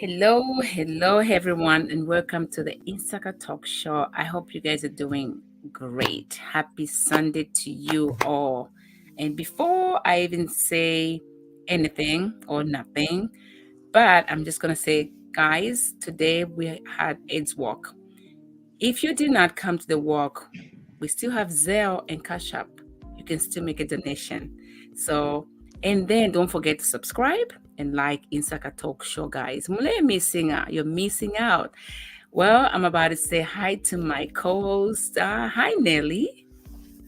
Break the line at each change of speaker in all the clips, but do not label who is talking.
Hello, everyone, and welcome to the Insaka Talk Show. I hope you guys are doing great. Happy Sunday to you all. And before I even say anything or nothing, but I'm just going to say, guys, today we had AIDS Walk. If you did not come to the walk, we still have Zelle and Cash App. You can still make a donation. So, and then don't forget to subscribe and like Insaka Talk Show, guys. Mule missing out. You're missing out. Well, I'm about to say hi to my co-host. Hi, Nelly.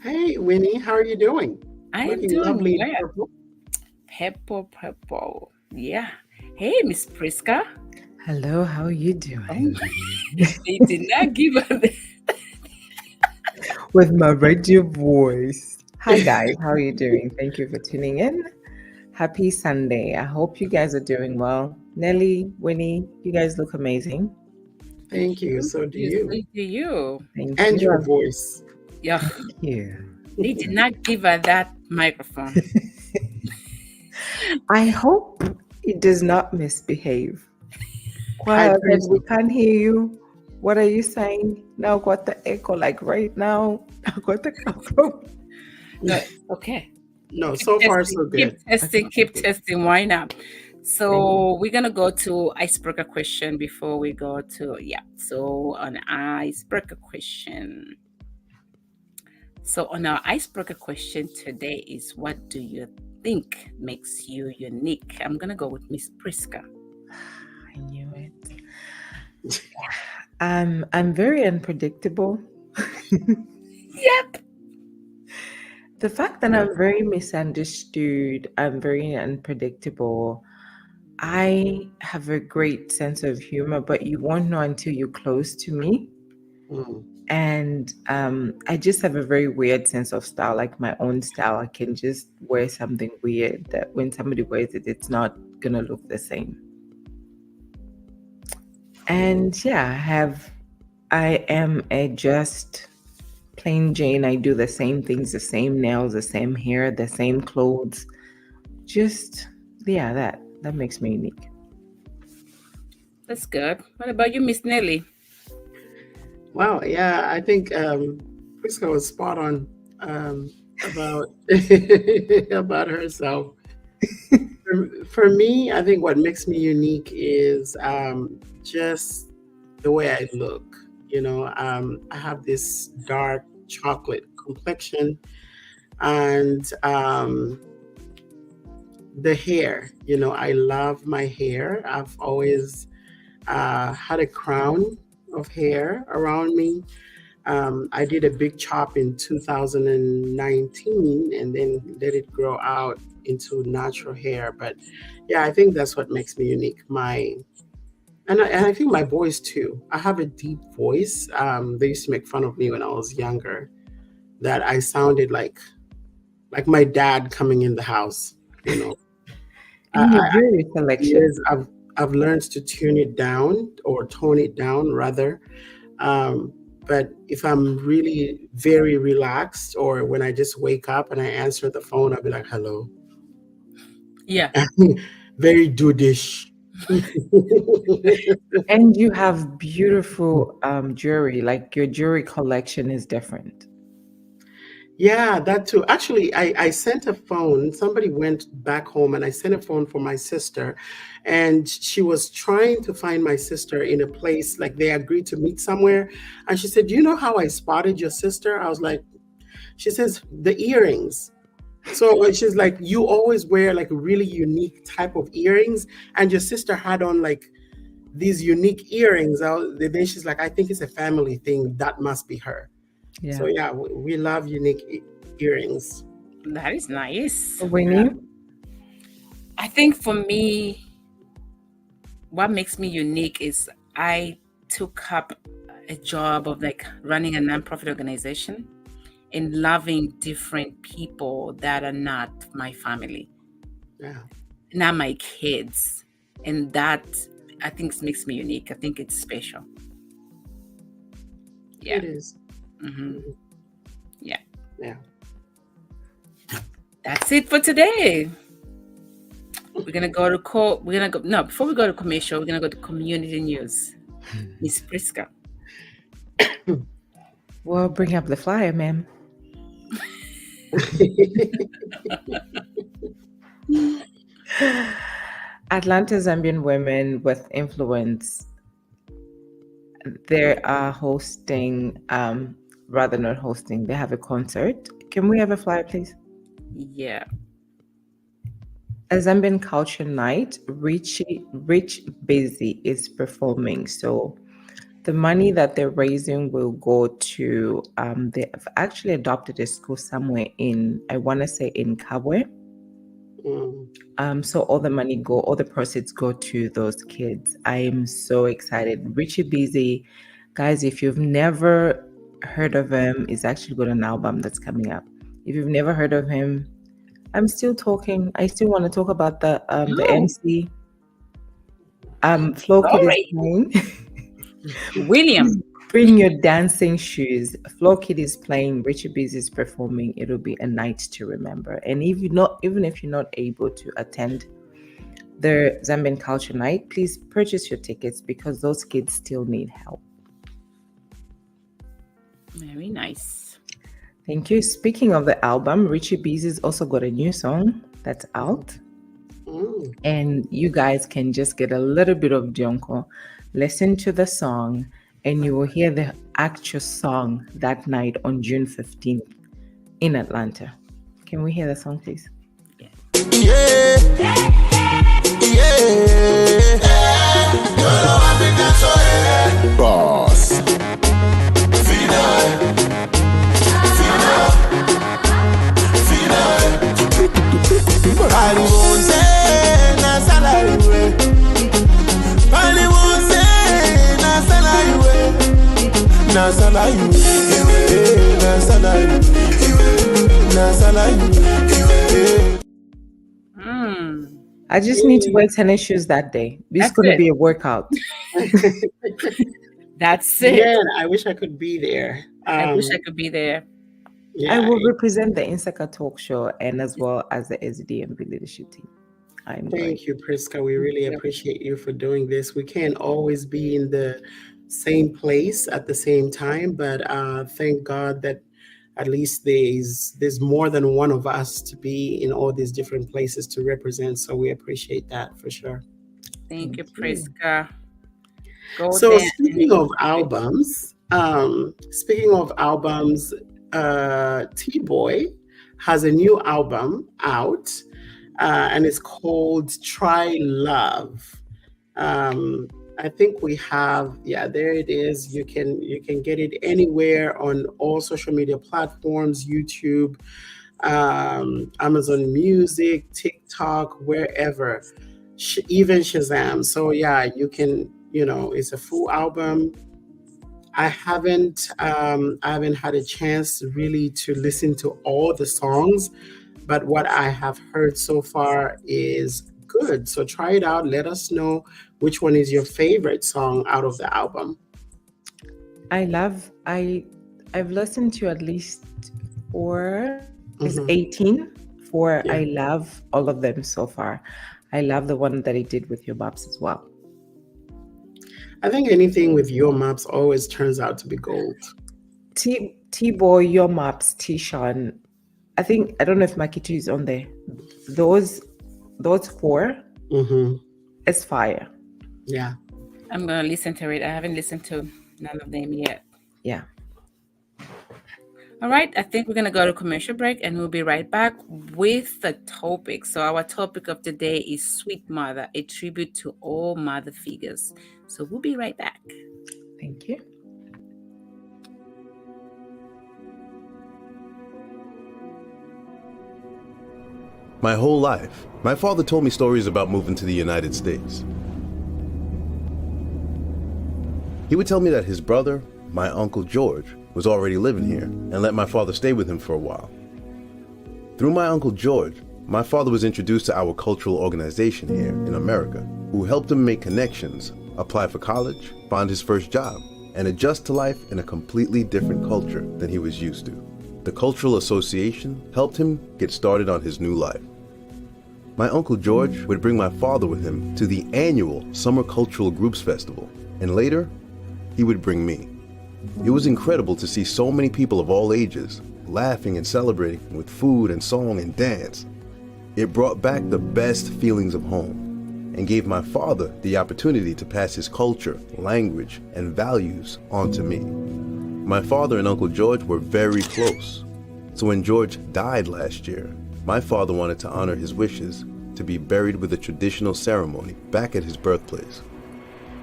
Hey, Winnie, how are you doing?
I am
Looking
doing
lovely in
well.
purple.
Peppo. Yeah. Hey, Miss Priska.
Hello, how are you
Oh,
doing?
they did not give us
With my radio voice. Hi guys, how are you doing? Thank you for tuning in. Happy Sunday. I hope you guys are doing well. Nelly, Winnie, you guys look amazing.
Thank you. So do
you.
you.
Do you.
Thank
And
you.
your voice.
Yeah.
Thank you.
They did not give her that microphone.
I hope it does not misbehave.
I
Quiet,
pray
we
so.
can't hear you. What are you saying? Now got the echo like right now. I got the echo.
No, okay.
No, so far so good.
Keep testing. Why not?
Thank
So we're gonna go to icebreaker question before we go to So an icebreaker question. So on our icebreaker question today is, what do you think makes you unique? I'm gonna go with Miss Priska.
I knew it. I'm very unpredictable.
Yep.
The fact that I'm very misunderstood, I'm very unpredictable. I have a great sense of humor, but you won't know until you're close to me.
Mm.
And I just have a very weird sense of style, like my own style. I can just wear something weird that when somebody wears it, it's not gonna look the same. And yeah, I am a just plain Jane. I do the same things, the same nails, the same hair, the same clothes. Just yeah, that makes me unique.
That's good. What about you, Miss Nelly?
Wow, yeah, I think Priska was spot on about about herself. For me, I think what makes me unique is just the way I look. I have this dark chocolate complexion, and the hair. I love my hair. I've always had a crown of hair around me. I did a big chop in 2019 and then let it grow out into natural hair. But yeah, I think that's what makes me unique. And I think my voice too. I have a deep voice. They used to make fun of me when I was younger that I sounded like my dad coming in the house. You know,
In
I,
your jewelry collection,
years I've learned to tune it down or tone it down rather. Um, but if I'm really very relaxed or when I just wake up and I answer the phone, I'll be like, hello.
Yeah.
Very dudish.
and you have beautiful jewelry. Like your jewelry collection is different.
Yeah, that too. Actually, I sent a phone. Somebody went back home and I sent a phone for my sister. And she was trying to find my sister in a place, like they agreed to meet somewhere. And she said, "Do you know how I spotted your sister?" I was like, she says, the earrings. So she's like, you always wear like a really unique type of earrings. And your sister had on like these unique earrings. Then she's like, I think it's a family thing. That must be her.
Yeah.
So yeah, we love unique earrings.
That is nice.
Winnie,
I think for me, what makes me unique is I took up a job of like running a nonprofit organization and loving different people that are not my family,
Yeah,
not my kids. And that I think makes me unique. I think it's special. Yeah.
it is.
hmm
Mhm.
Yeah.
Yeah.
That's it for today. We're gonna go to co. We're gonna go. No, before we go to commercial, we're gonna go to community news. Miss Priska.
Well, bring up the flyer, ma'am. Atlanta Zambian women with influence. They are hosting, rather not hosting. They have a concert. Can we have a flyer, please?
Yeah.
A Zambian Culture Night, Rich Busy is performing. So the money that they're raising will go to, they've actually adopted a school somewhere in, I want to say in Kabwe. So all the proceeds go to those kids. I am so excited. Richie Busy, guys, if you've never heard of him, he's actually got an album that's coming up. If you've never heard of him, I'm still talking. I still want to talk about the MC. Flo Kid is playing.
William.
Bring your dancing shoes. Flo Kid is playing. Richie Busy is performing. It'll be a night to remember. And even if you're not able to attend the Zambian Culture Night, please purchase your tickets because those kids still need help.
Very nice.
Thank you. Speaking of the album, Richie Busy's also got a new song that's out. And you guys can just get a little bit of Jonko, listen to the song, and you will hear the actual song that night on June 15th in Atlanta. Can we hear the song, please?
Boss.
I just need to wear tennis shoes that day. This is going to be a workout.
That's it.
Yeah, I wish I could be there.
I wish I could be there.
Yeah, I will represent the Insaka talk show and as well as the SDMB leadership team.
Thank you, Priska. We really appreciate you for doing this. We can't always be in the same place at the same time, but thank God that at least there's more than one of us to be in all these different places to represent. So we appreciate that for sure.
Thank you, Priska.
So speaking of albums, T-Boy has a new album out, and it's called Try Love. I think we have, there it is. You can get it anywhere on all social media platforms, YouTube, Amazon Music, TikTok, wherever, even Shazam. So you can, it's a full album. I haven't had a chance really to listen to all the songs, but what I have heard so far is good. So try it out. Let us know which one is your favorite song out of the album.
I've listened to at least 4. It's 18. 4. Yeah. I love all of them so far. I love the one that he did with Your Maps as well.
I think anything with Your Maps always turns out to be gold.
T-Boy, Your Maps, T-Sean. I don't know if Makitu is on there. Those 4, it's fire.
Yeah.
I'm going to listen to it. I haven't listened to none of them yet.
Yeah.
All right. I think we're going to go to commercial break and we'll be right back with the topic. So our topic of today is Sweet Mother, a tribute to all mother figures. So we'll be right back.
Thank you.
My whole life, my father told me stories about moving to the United States. He would tell me that his brother, my Uncle George, was already living here and let my father stay with him for a while. Through my Uncle George, my father was introduced to our cultural organization here in America, who helped him make connections, apply for college, find his first job, and adjust to life in a completely different culture than he was used to. The Cultural Association helped him get started on his new life. My Uncle George would bring my father with him to the annual Summer Cultural Groups Festival, and later, he would bring me. It was incredible to see so many people of all ages laughing and celebrating with food and song and dance. It brought back the best feelings of home and gave my father the opportunity to pass his culture, language, and values on to me. My father and Uncle George were very close, so when George died last year, my father wanted to honor his wishes to be buried with a traditional ceremony back at his birthplace.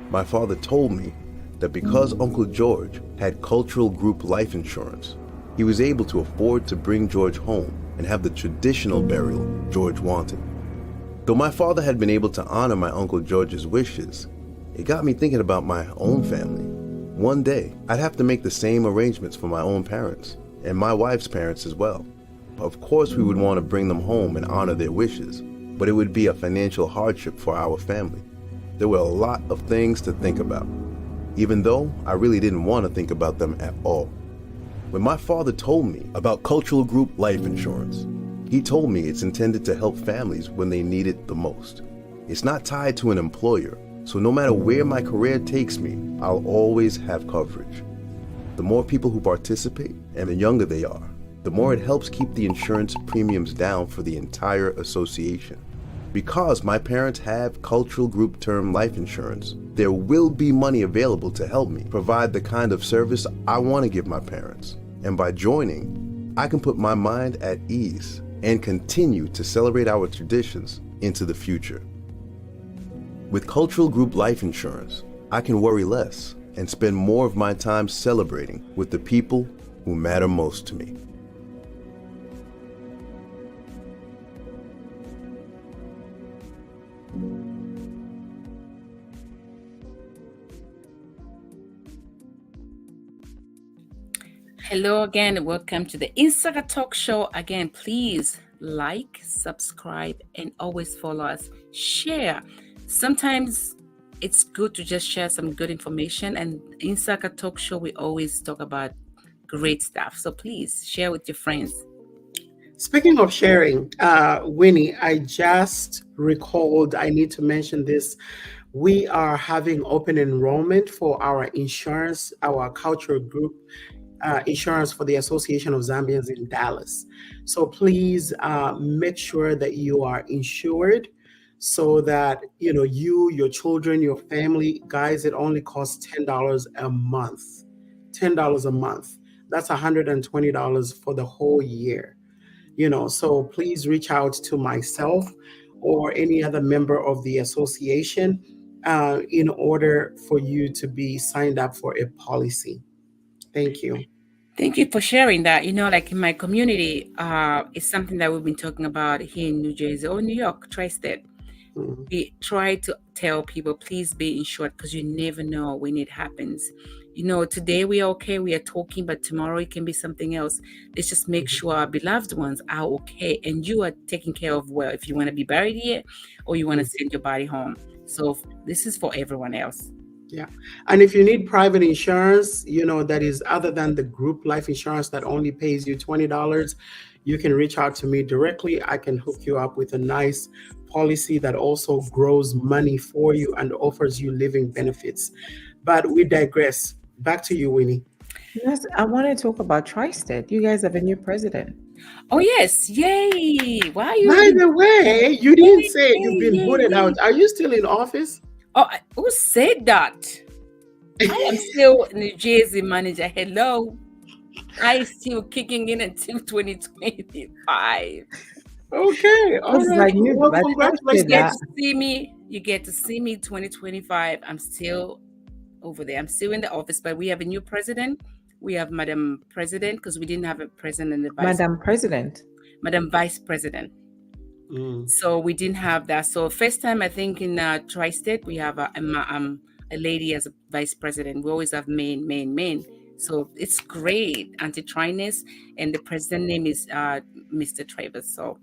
My father told me that because Uncle George had cultural group life insurance, he was able to afford to bring George home and have the traditional burial George wanted. Though my father had been able to honor my Uncle George's wishes, it got me thinking about my own family. One day, I'd have to make the same arrangements for my own parents, and my wife's parents as well. Of course, we would want to bring them home and honor their wishes, but it would be a financial hardship for our family. There were a lot of things to think about, even though I really didn't want to think about them at all. When my father told me about cultural group life insurance, he told me it's intended to help families when they need it the most. It's not tied to an employer, so no matter where my career takes me, I'll always have coverage. The more people who participate and the younger they are, the more it helps keep the insurance premiums down for the entire association. Because my parents have cultural group term life insurance, there will be money available to help me provide the kind of service I want to give my parents. And by joining, I can put my mind at ease and continue to celebrate our traditions into the future. With cultural group life insurance, I can worry less and spend more of my time celebrating with the people who matter most to me.
Hello again, welcome to the Insaka Talk Show. Again, please like, subscribe, and always follow us. Share. Sometimes it's good to just share some good information, and Insaka Talk Show, we always talk about great stuff. So please share with your friends.
Speaking of sharing, Winnie, I just recalled, I need to mention this. We are having open enrollment for our insurance, our cultural group insurance for the Association of Zambians in Dallas. So please make sure that you are insured so that you, your children, your family, guys, it only costs $10 a month. $10 a month. That's $120 for the whole year. So please reach out to myself or any other member of the association in order for you to be signed up for a policy. Thank you.
Thank you for sharing that. Like in my community, it's something that we've been talking about here in New Jersey or New York, tri-state.
Mhm.
We try to tell people, please be insured because you never know when it happens. Today we are okay, we are talking, but tomorrow it can be something else. Let's just make sure our beloved ones are okay and you are taken care of well if you want to be buried here or you want to send your body home. So this is for everyone else.
Yeah. And if you need private insurance, that is other than the group life insurance that only pays you $20, you can reach out to me directly. I can hook you up with a nice policy that also grows money for you and offers you living benefits. But we digress. Back to you, Winnie.
Yes, I want to talk about Tri-State. You guys have a new president.
Oh yes, yay! Why are you?
By the way, you didn't say you've been
Yay,
booted
yay.
out. Are you still in office?
Oh, who said that? I am still New Jersey manager. Hello. I still kicking in until 2025.
Okay. All
It's
right.
like you,
Well,
but
congratulations.
You get to see me 2025. I'm still over there. I'm still in the office, but we have a new president. We have Madam President because we didn't have a president and the vice.
Madam President.
Madam Vice President. So we didn't have that. So first time I think in Tri-State we have a lady as a vice president. We always have main. So it's great, anti-tryness, and the president name is Mr. Travis. So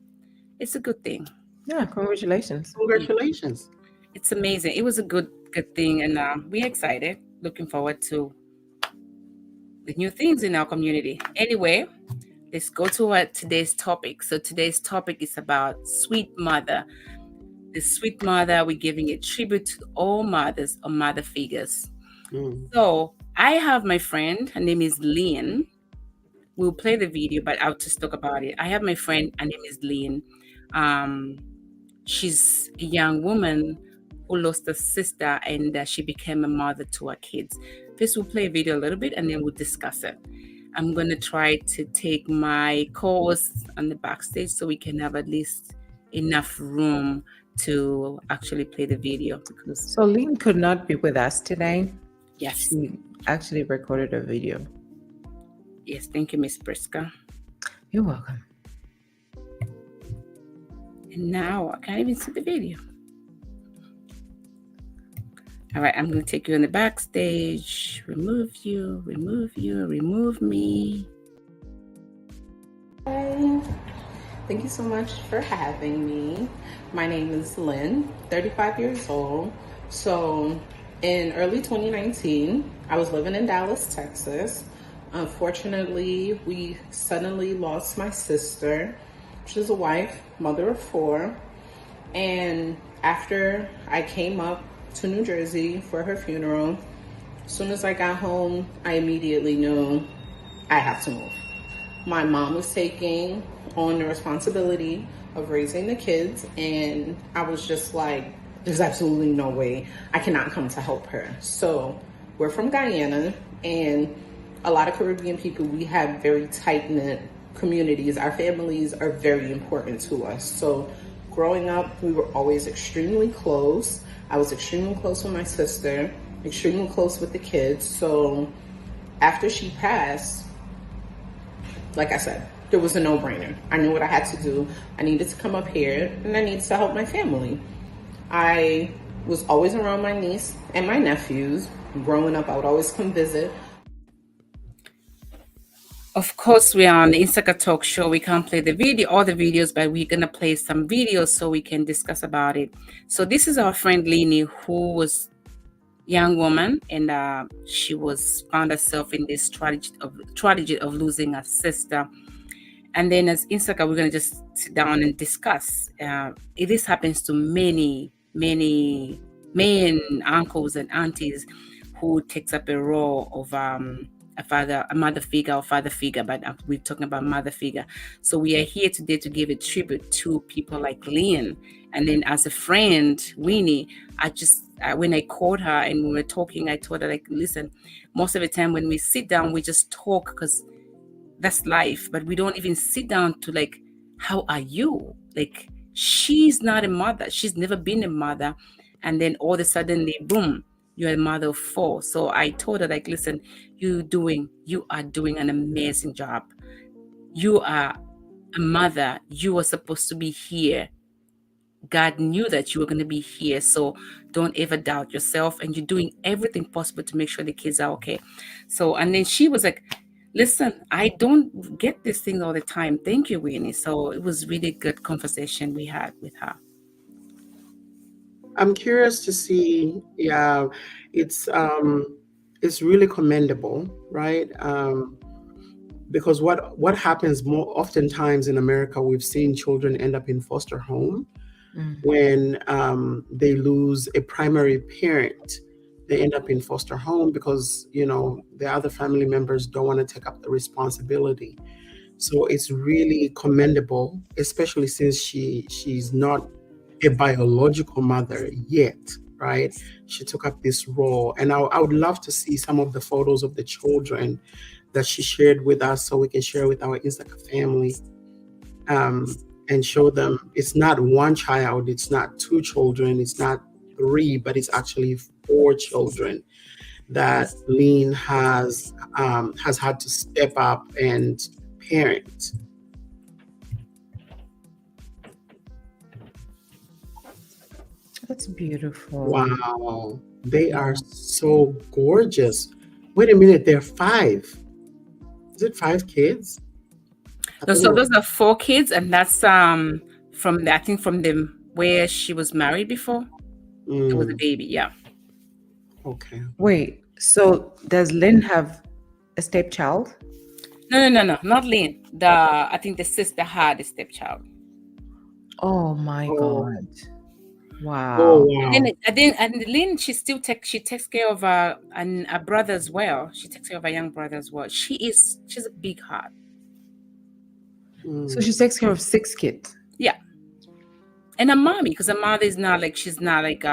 it's a good thing.
Yeah, congratulations.
Congratulations.
It's amazing. It was a good thing, and we're excited. Looking forward to the new things in our community. Anyway, let's go to our today's topic. So today's topic is about sweet mother. The sweet mother, we're giving a tribute to all mothers or mother figures.
Mm.
So I have my friend, her name is Lynn. We'll play the video, but I'll just talk about it. I have my friend, her name is Lynn. Um, she's a young woman who lost a sister, and she became a mother to her kids. First, we'll play a video a little bit, and then we'll discuss it. I'm gonna try to take my co-hosts on the backstage so we can have at least enough room to actually play the video because
So Lynn could not be with us today.
yes,
She actually recorded a video.
yes, thank you, Miss Priska.
You're welcome.
And now I can't even see the video. All right, I'm going to take you in the backstage, remove you, remove me.
Hi. Thank you so much for having me. My name is Lynn, 35 years old. So in early 2019, I was living in Dallas, Texas. Unfortunately, we suddenly lost my sister. She's a wife, mother of 4. And after I came up to New Jersey for her funeral, as soon as I got home, I immediately knew I have to move. My mom was taking on the responsibility of raising the kids, and I was just like, there's absolutely no way I cannot come to help her. So we're from Guyana, and a lot of Caribbean people, we have very tight-knit communities. Our families are very important to us. So growing up, we were always extremely close. I was extremely close with my sister, extremely close with the kids. So after she passed, like I said, there was a no-brainer. I knew what I had to do. I needed to come up here, and I needed to help my family. I was always around my niece and my nephews. Growing up, I would always come visit.
Of course, we are on the Insaka Talk Show. We can't play the video, all the videos, but we're going to play some videos so we can discuss about it. So this is our friend Lini, who was a young woman, and she was found herself in this tragedy of losing her sister. And then as Insaka, we're going to just sit down and discuss. This happens to many men, uncles and aunties who takes up a role of a mother figure or father figure, but we're talking about mother figure. So we are here today to give a tribute to people like Lynn. And then as a friend, Winnie, when I called her and we were talking, I told her, like, listen, most of the time when we sit down, we just talk because that's life, but we don't even sit down to like, how are you? Like, she's not a mother. She's never been a mother. And then all of a sudden, boom, you're a mother of 4. So I told her, like, listen, you are doing an amazing job. You are a mother. You are supposed to be here. God knew that you were going to be here. So don't ever doubt yourself. And you're doing everything possible to make sure the kids are okay. So, and then she was like, listen, I don't get this thing all the time. Thank you, Winnie. So it was really good conversation we had with her.
I'm curious to see. Yeah, it's really commendable, right? Because what happens more oftentimes in America, we've seen children end up in foster home when they lose a primary parent. They end up in foster home because the other family members don't want to take up the responsibility. So it's really commendable, especially since she's not a biological mother yet, right? She took up this role, and I would love to see some of the photos of the children that she shared with us so we can share with our Insaka family and show them it's not one child, it's not 2 children, it's not 3, but it's actually 4 children that Lean has had to step up and parent.
That's beautiful.
Wow, they are so gorgeous. Wait a minute, they're 5. Is it 5 kids?
So those are 4 kids, and that's from the where she was married before. It was a baby, yeah.
Okay.
Wait, so does Lynn have a stepchild?
No, not Lynn. I think the sister had a stepchild.
Oh my
Oh,
God.
oh
Wow.
wow.
And Lynn, she takes care of a brother as well. She takes care of a young brother as well. She's a big heart.
So
Mm,
she takes care of 6 kids.
Yeah, and a mommy, because her mother is not like she's not like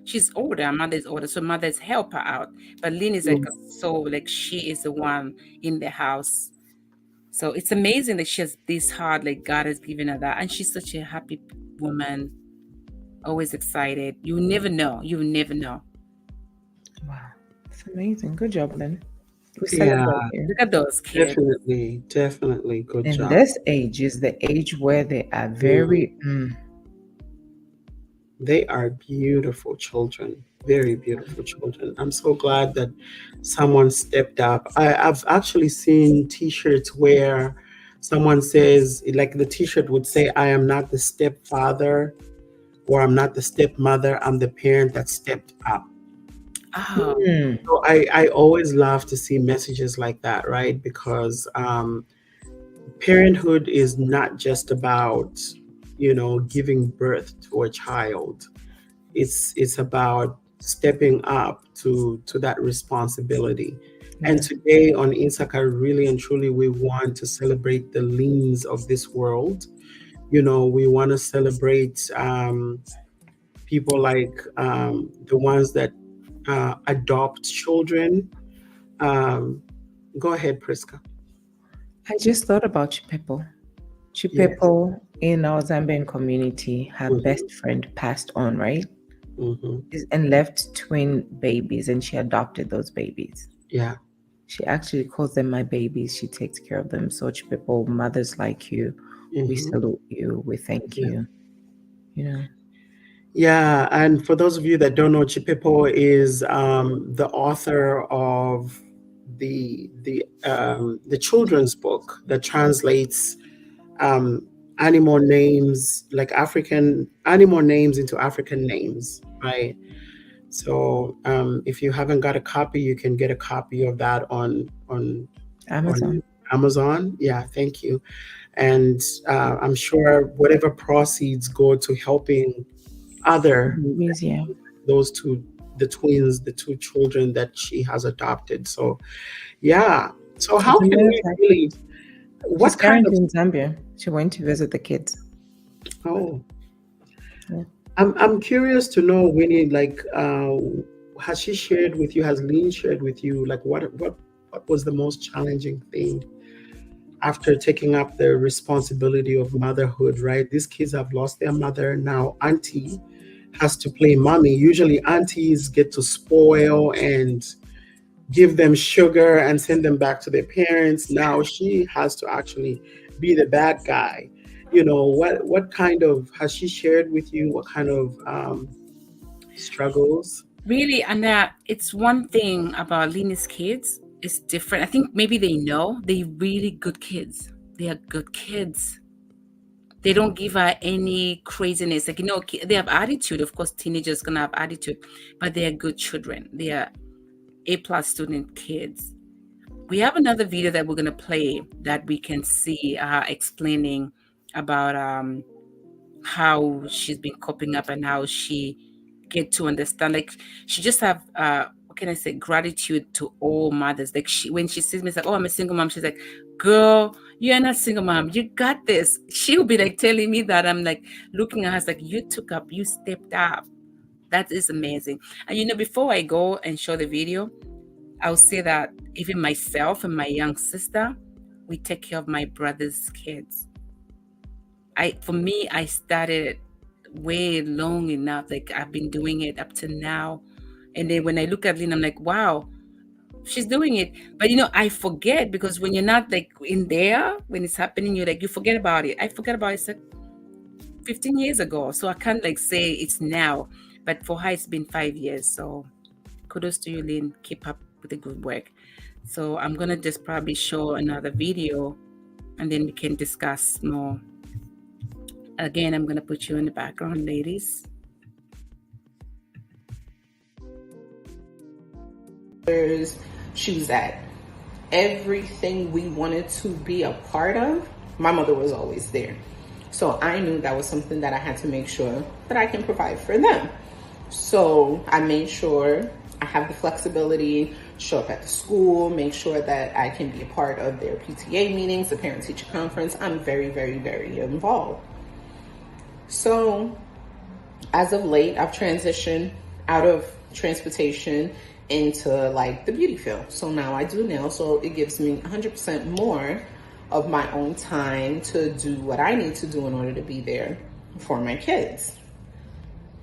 she's older. Her mother is older, so mother's help her out. But Lynn is like
mm.
so like she is the one in the house. So it's amazing that she has this heart, like God has given her that, and she's such a happy woman, always excited. You never know. You never know.
Wow. It's amazing. Good job, Lynn. We
Yeah,
celebrate you.
Look at those kids.
definitely, definitely. Good
And
job.
this age is the age where they are
Mm.
very,
They are beautiful children, very beautiful children. I'm so glad that someone stepped up. I've actually seen T-shirts where someone says, like the T-shirt would say, "I am not the stepfather," or "I'm not the stepmother. I'm the parent that stepped up."
Oh,
So I always love to see messages like that, right? Because parenthood is not just about, giving birth to a child. It's about stepping up to that responsibility. And
yeah.
today on Insaka, really and truly, we want to celebrate the leans of this world. We want to celebrate people like the ones that adopt children. Um, Go ahead, Priska.
I just thought about Chipepo.
Yes.
Chipepo in our Zambian community, her
Hmm.
best friend passed on, right?
Hmm.
And left twin babies, and she adopted those babies.
Yeah.
She actually calls them my babies. She takes care of them. So Chipepo, mothers like you, we
Hmm.
salute you. We thank
Yeah.
you. You know,
Yeah, and for those of you that don't know, Chipipo is the author of the children's book that translates um, animal names, like African animal names, into African names, right? So if you haven't got a copy, you can get a copy of that on
Amazon.
Amazon. Yeah, thank you. And I'm sure whatever proceeds go to helping other
Babies, yeah.
those two, the twins, the two children that she has adopted. So yeah. So
As
how
a
can
matter of
we
fact,
really,
she's
what kind of,
currently in Zambia. She went to visit the kids.
oh,
Yeah.
I'm curious to know, Winnie, like has she shared with you, has Lynn shared with you, like what was the most challenging thing after taking up the responsibility of motherhood, right? These kids have lost their mother. Now auntie has to play mommy. Usually aunties get to spoil and give them sugar and send them back to their parents. Now she has to actually be the bad guy. What kind of, has she shared with you what kind of struggles?
really, and it's one thing about Lena's kids. It's different. I think maybe they know they're really good kids. They are good kids. They don't give her any craziness. Like, they have attitude. Of course, teenagers gonna have attitude, but they are good children. They are A+ student kids. We have another video that we're gonna play that we can see explaining about how she's been coping up and how she get to understand. Like, she just have what can I say, gratitude to all mothers. Like, when she sees me, it's like, oh, I'm a single mom. She's like, girl, you're not a single mom, you got this. She'll be like telling me that. I'm like looking at her, it's like, you took up, you stepped up. That is amazing. And before I go and show the video, I'll say that even myself and my young sister, we take care of my brother's kids. For me, I started way long enough. Like, I've been doing it up to now. And then when I look at Lynn, I'm like, wow, she's doing it. But I forget, because when you're not like in there, when it's happening, you forget about it. I forget about it 15 years ago. So I can't like say it's now. But for her, it's been 5 years. So kudos to you, Lynn. Keep up with the good work. So I'm gonna just probably show another video, and then we can discuss more. Again, I'm gonna put you in the background, ladies.
Where's she was at. everything we wanted to be a part of, my mother was always there. So I knew that was something that I had to make sure that I can provide for them. So I made sure I have the flexibility, show up at the school, make sure that I can be a part of their PTA meetings, the parent teacher conference. I'm very, very, very involved. So as of late, I've transitioned out of transportation into like the beauty field. So now I do nails, so it gives me 100% more of my own time to do what I need to do in order to be there for my kids.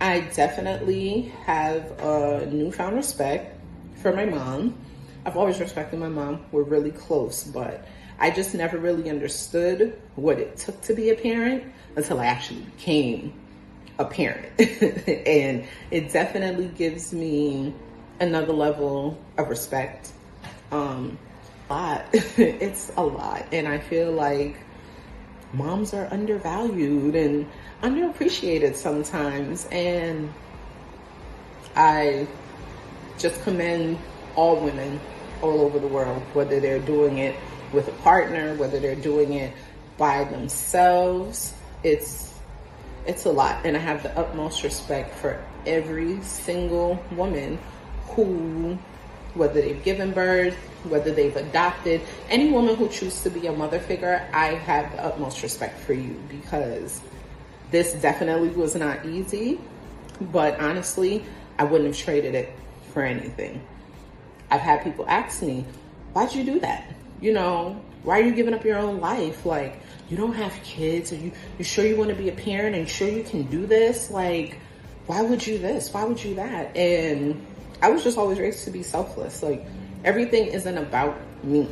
I definitely have a newfound respect for my mom. I've always respected my mom. We're really close, but I just never really understood what it took to be a parent until I actually became a parent. And it definitely gives me another level of respect. A lot. It's a lot. And I feel like moms are undervalued and underappreciated sometimes. And I just commend all women all over the world, whether they're doing it with a partner, whether they're doing it by themselves. It's a lot, and I have the utmost respect for every single woman who, whether they've given birth, whether they've adopted, any woman who chooses to be a mother figure, I have the utmost respect for you, because this definitely was not easy, but honestly, I wouldn't have traded it for anything. I've had people ask me, why'd you do that? You know, why are you giving up your own life? Like, you don't have kids. Are you sure you want to be a parent? Are you sure you can do this? Like, why would you this? Why would you that? And I was just always raised to be selfless. Like, everything isn't about me.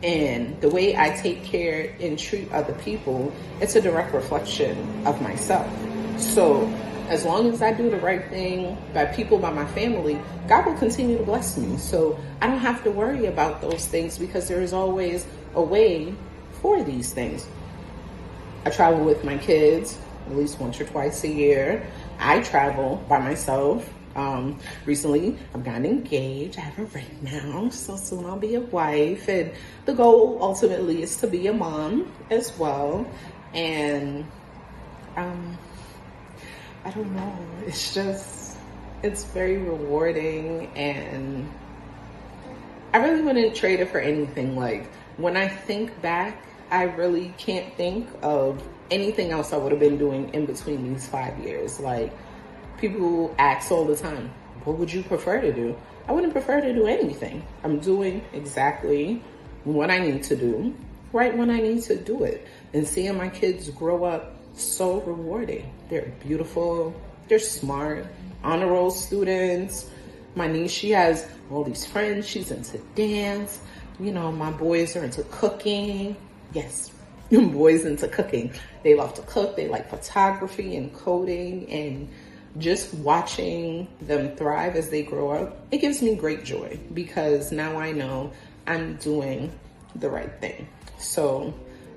And the way I take care and treat other people, it's a direct reflection of myself. So as long as I do the right thing by people, by my family, God will continue to bless me. So I don't have to worry about those things, because there is always a way for these things. I travel with my kids at least once or twice a year. I travel by myself. Recently, I've gotten engaged. I have a ring now, so soon I'll be a wife. And the goal ultimately is to be a mom as well. And I don't know. It's very rewarding, and I really wouldn't trade it for anything. Like, when I think back, I really can't think of anything else I would have been doing in between these 5 years. Like, people ask all the time, what would you prefer to do? I wouldn't prefer to do anything. I'm doing exactly what I need to do, right when I need to do it. And seeing my kids grow up, so rewarding. They're beautiful, they're smart, honor roll students. My niece, she has all these friends. She's into dance. You know, my boys are into cooking. Yes, boys into cooking. They love to cook. They like photography and coding, and just watching them thrive as they grow up, it gives me great joy, because now I know I'm doing the right thing. So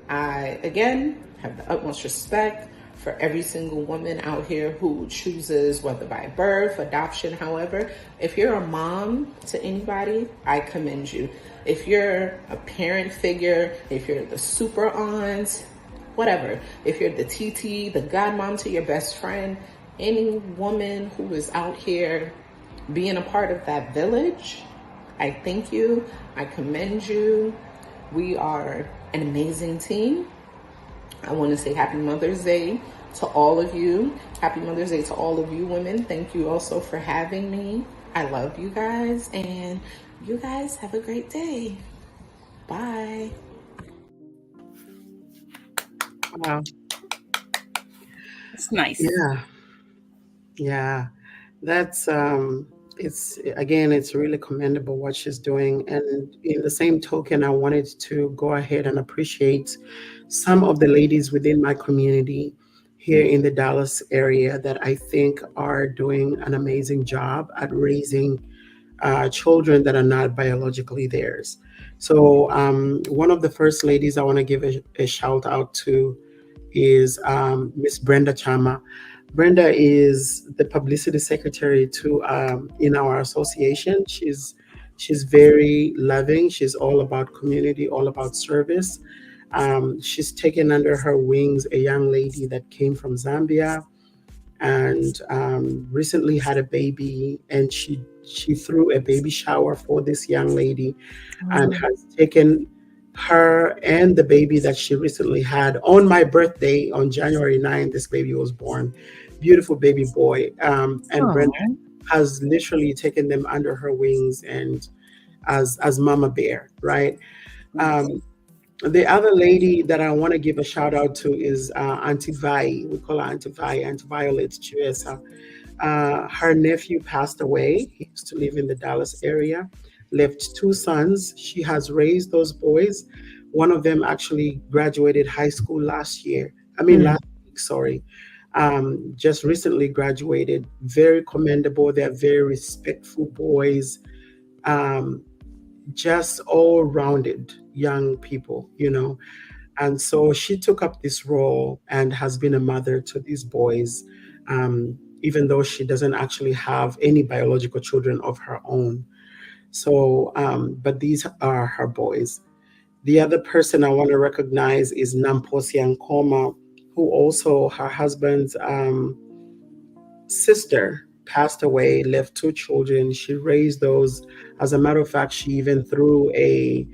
I, again, have the utmost respect for every single woman out here who chooses, whether by birth, adoption, however. If you're a mom to anybody, I commend you. If you're a parent figure, if you're the super aunt, whatever, if you're the TT, the godmom to your best friend, any woman who is out here being a part of that village, I thank you. I commend you. We are an amazing team. I want to say Happy Mother's Day to all of you. Happy Mother's Day to all of you women. Thank you also for having me. I love you guys, and you guys have a great day. Bye.
Wow.
It's nice.
Yeah. That's it's really commendable what she's doing. And in the same token, I wanted to go ahead and appreciate some of the ladies within my community here in the Dallas area that I think are doing an amazing job at raising children that are not biologically theirs. So one of the first ladies I want to give a shout out to is Miss Brenda Chama. Brenda is the publicity secretary to in our association. She's very loving. She's all about community, all about service. She's taken under her wings a young lady that came from Zambia and recently had a baby, and she threw a baby shower for this young lady and
Oh,
has taken her and the baby that she recently had on my birthday on January 9th. This baby was born, beautiful baby boy, and Brenda
oh,
has literally taken them under her wings and as mama bear, right? um, the other lady that I want to give a shout out to is Auntie Vi. We call her Auntie Vi, Auntie Violet Chiesa. Her nephew passed away. He used to live in the Dallas area, left two sons. She has raised those boys. One of them actually graduated high school last year. I mean,
mm,
last week, sorry. Just recently graduated. Very commendable. They're very respectful boys. Um, just all rounded young people, you know. And so she took up this role and has been a mother to these boys, even though she doesn't actually have any biological children of her own. So, but these are her boys. The other person I want to recognize is Namposi Ankoma, who also her husband's sister passed away, left two children. She raised those. As a matter of fact, she even threw a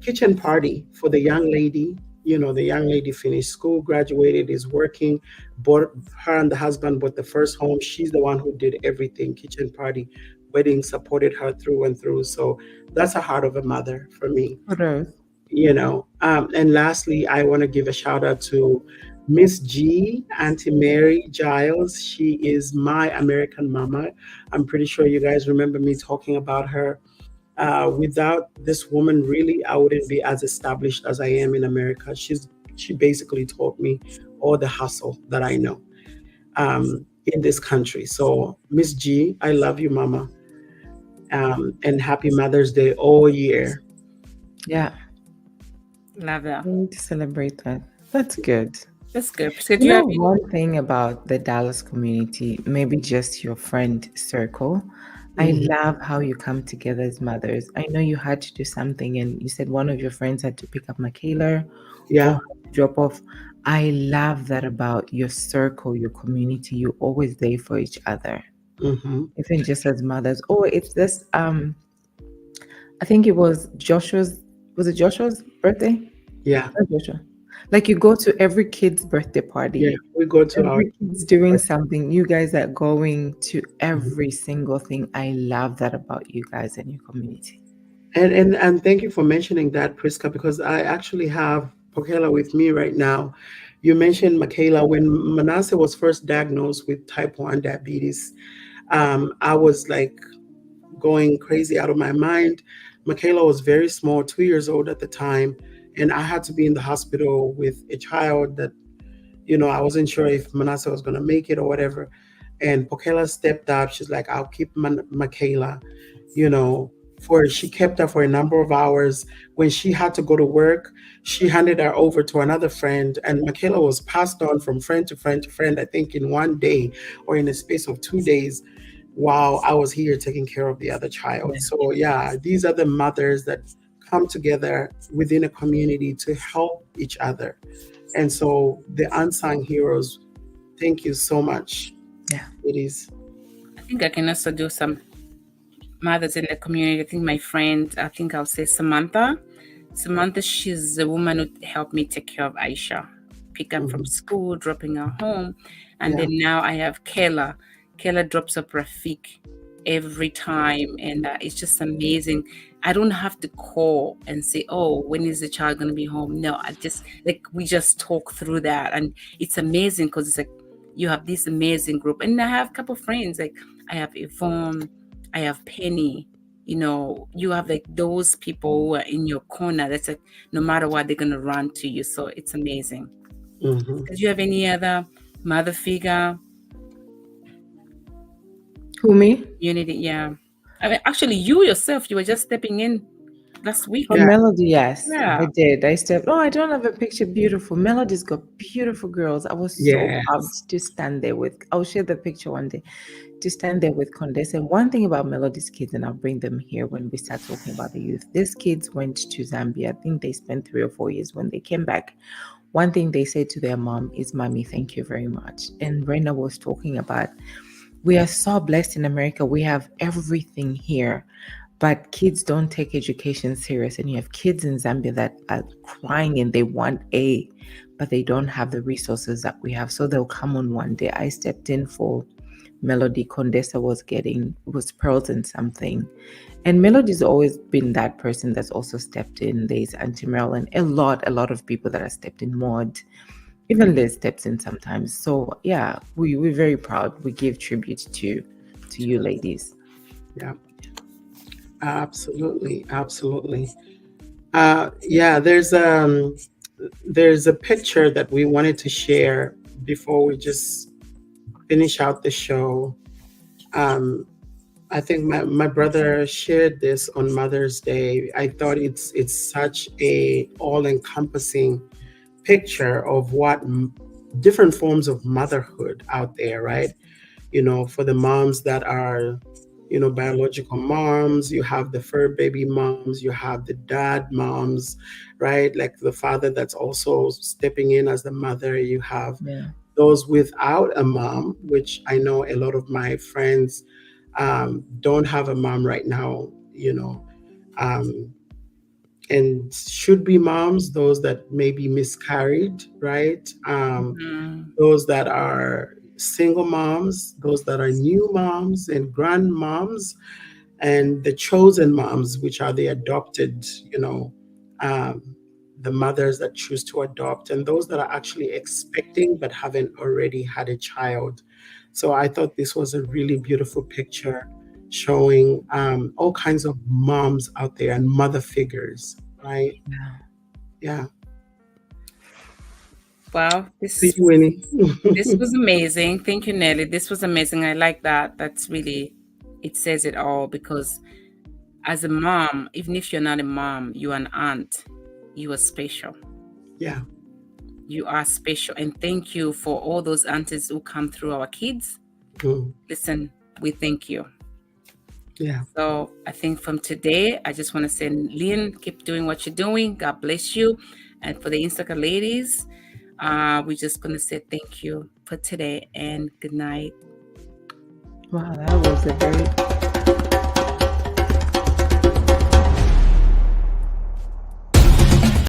kitchen party for the young lady. You know, the young lady finished school, graduated, is working, bought her and the husband bought the first home. She's the one who did everything, kitchen party, wedding, supported her through and through. So that's a heart of a mother for me,
kudos.
you know. And lastly, I want to give a shout out to Miss G, Auntie Mary Giles. She is my American mama. I'm pretty sure you guys remember me talking about her. Without this woman, really, I wouldn't be as established as I am in America. She basically taught me all the hustle that I know in this country. So, Miss G, I love you, Mama, and happy Mother's Day all year.
Yeah,
Love that.
we need to celebrate that. That's good.
That's good. So do
You
you
know,
have any?
one thing about the Dallas community, maybe just your friend circle, I
Mhm.
love how you come together as mothers. I know you had to do something, and you said one of your friends had to pick up Michaela or
Yeah.
had to drop off. I love that about your circle, your community. You're always there for each other,
Hmm.
even just as mothers. Oh, it's this. I think it was Joshua's. Was it Joshua's birthday?
Yeah.
Not Joshua. Like you go to every kid's birthday
Yeah.
party.
We go to our.
Every kid's doing something. You guys are going to
Mhm.
every single thing. I love that about you guys and your community.
And thank you for mentioning that, Priska, because I actually have Pokela with me right now. You mentioned Michaela. When Manasseh was first diagnosed with type 1 diabetes, I was like going crazy out of my mind. Michaela was very small, 2 years old at the time, and I had to be in the hospital with a child that, you know, I wasn't sure if Manasseh was going to make it or whatever. And Pokela stepped up. She's like, I'll keep Michaela, you know, for she kept her for a number of hours. When she had to go to work, she handed her over to another friend, and Michaela was passed on from friend to friend to friend, I think in one day or in a space of 2 days while I was here taking care of the other child.
Yeah.
So, yeah, these are the mothers that come together within a community to help each other. And so, the unsung heroes, thank you so much.
Yeah.
It is.
I think I can also do some mothers in the community. I think my friend, I think I'll say Samantha. Samantha, she's a woman who helped me take care of Aisha, pick up from
Mhm.
school, dropping her home. And
Yeah.
then now I have Kayla. Kayla drops up Rafik every time. And it's just amazing. I don't have to call and say, oh, when is the child going to be home? No, I just, like, we just talk through that. And it's amazing because it's like, you have this amazing group. And I have a couple of friends, like I have Yvonne, I have Penny. You know, you have like those people who are in your corner. That's like no matter what, they're gonna run to you. So it's amazing.
Hmm.
Did you have any other mother figure,
Who me?
unity? Yeah. I mean, actually, you yourself, you were just stepping in last week.
For
Yeah.
Melody, yes, I
Yeah.
did. I stepped. Oh, I don't have a picture. Beautiful. Melody's got beautiful girls. I was so proud
Yes.
to stand there with. I'll share the picture one day. To stand there with Condes. And one thing about Melody's kids, and I'll bring them here when we start talking about the youth. These kids went to Zambia. I think they spent 3 or 4 years. When they came back, one thing they said to their mom is, "Mommy, thank you very much." And Brenda was talking about, we are so blessed in America. We have everything here, but kids don't take education serious. And you have kids in Zambia that are crying and they want A, but they don't have the resources that we have. So they'll come on one day. I stepped in for Melody. Condesa was pearls and something. And Melody's always been that person that's also stepped in. There's Auntie Marilyn, a lot of people that have stepped in. Maud, even Liz steps in sometimes. So yeah, we're very proud. We give tribute to you ladies.
Yeah. Absolutely. Absolutely. Yeah, there's a picture that we wanted to share before we just finish out the show. Um, I think my brother shared this on Mother's Day. I thought it's such a all-encompassing picture of what different forms of motherhood out there, right? For the moms that are, biological moms, you have the fur baby moms, you have the dad moms, right? Like the father that's also stepping in as the mother. You have
Yeah.
those without a mom, which I know a lot of my friends don't have a mom right now, um, and should be moms, those that maybe miscarried, right?
Mm,
Those that are single moms, those that are new moms and grandmoms, and the chosen moms, which are the adopted, um, the mothers that choose to adopt, and those that are actually expecting but haven't already had a child. So I thought this was a really beautiful picture showing all kinds of moms out there and mother figures, right?
Yeah.
Yeah.
wow,
To you, Winnie.
this was amazing. Thank you, Nelly. This was amazing. I like that. That's really, it says it all because as a mom, even if you're not a mom, you're an aunt, you are special.
Yeah.
You are special. And thank you for all those aunties who come through our kids.
Mm.
Listen, we thank you.
Yeah.
So I think from today, I just want to say, Lynn, keep doing what you're doing. God bless you. And for the Insaka ladies, we're just going to say thank you for today and good night.
Wow, that was a very